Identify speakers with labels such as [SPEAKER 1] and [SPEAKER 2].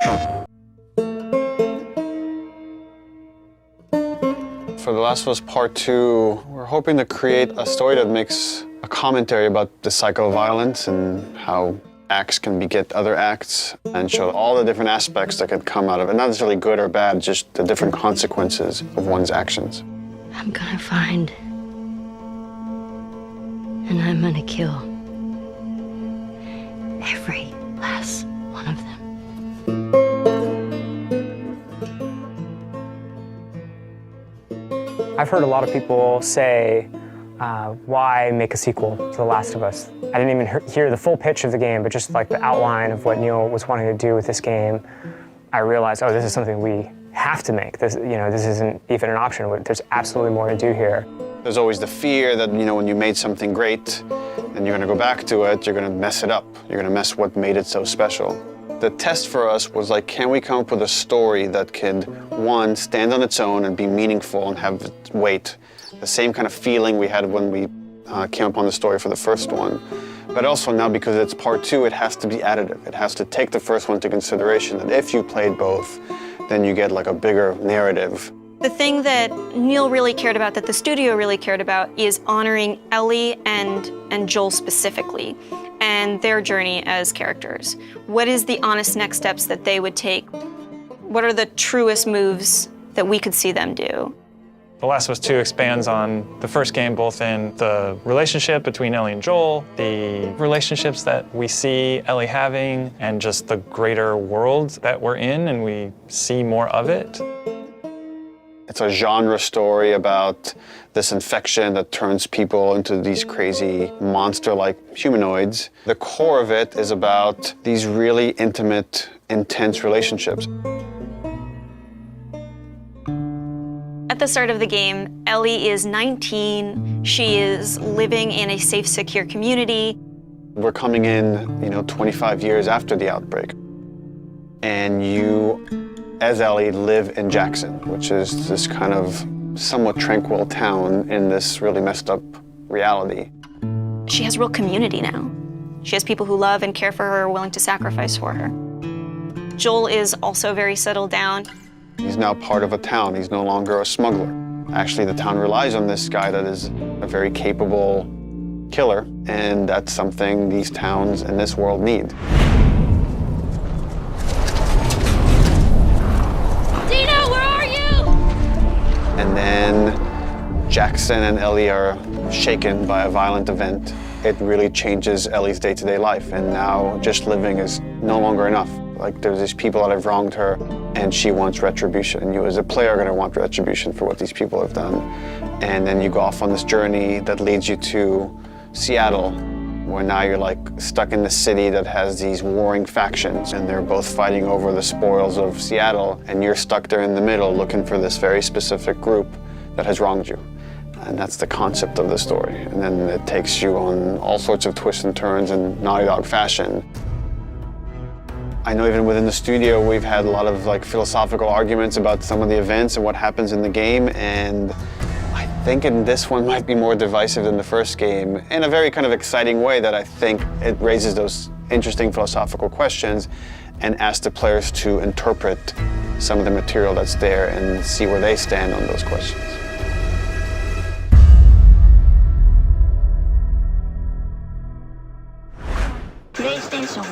[SPEAKER 1] For The Last of Us Part 2, we're hoping to create a story that makes a commentary about the cycle of violence and how acts can beget other acts and show all the different aspects that could come out of it. Not necessarily good or bad, just the different consequences of one's actions.
[SPEAKER 2] I'm gonna find, and I'm gonna kill every last one of them.
[SPEAKER 3] I've heard a lot of people say, why make a sequel to The Last of Us? I didn't even hear the full pitch of the game, but just like the outline of what Neil was wanting to do with this game, I realized, oh, this is something we have to make. This, this isn't even an option. There's absolutely more to do here.
[SPEAKER 1] There's always the fear that, when you made something great and you're gonna go back to it, you're gonna mess it up. You're gonna mess what made it so special. The test for us was like, can we come up with a story that could, one, stand on its own and be meaningful and have weight? The same kind of feeling we had when we came upon the story for the first one. But also now, because it's part 2, it has to be additive. It has to take the first one into consideration, that if you played both, then you get like a bigger narrative.
[SPEAKER 4] The thing that Neil really cared about, that the studio really cared about, is honoring Ellie and Joel specifically, and their journey as characters. What is the honest next steps that they would take? What are the truest moves that we could see them do?
[SPEAKER 5] The Last of Us 2 expands on the first game, both in the relationship between Ellie and Joel, the relationships that we see Ellie having, and just the greater world that we're in, and we see more of it.
[SPEAKER 1] It's a genre story about this infection that turns people into these crazy monster-like humanoids. The core of it is about these really intimate, intense relationships.
[SPEAKER 4] At the start of the game, Ellie is 19. She is living in a safe, secure community.
[SPEAKER 1] We're coming in, 25 years after the outbreak. And you, as Ellie, live in Jackson, which is this kind of somewhat tranquil town in this really messed up reality.
[SPEAKER 4] She has real community now. She has people who love and care for her, willing to sacrifice for her. Joel is also very settled down.
[SPEAKER 1] He's now part of a town. He's no longer a smuggler. Actually, the town relies on this guy that is a very capable killer, and that's something these towns in this world need.
[SPEAKER 4] Dina, where are you?
[SPEAKER 1] And then Jackson and Ellie are shaken by a violent event. It really changes Ellie's day-to-day life, and now just living is no longer enough. Like, there's these people that have wronged her, and she wants retribution. And you as a player are going to want retribution for what these people have done. And then you go off on this journey that leads you to Seattle, where now you're like stuck in the city that has these warring factions, and they're both fighting over the spoils of Seattle, and you're stuck there in the middle looking for this very specific group that has wronged you. And that's the concept of the story. And then it takes you on all sorts of twists and turns in Naughty Dog fashion. I know even within the studio, we've had a lot of philosophical arguments about some of the events and what happens in the game, and I think in this one might be more divisive than the first game in a very kind of exciting way that I think it raises those interesting philosophical questions and asks the players to interpret some of the material that's there and see where they stand on those questions.
[SPEAKER 2] PlayStation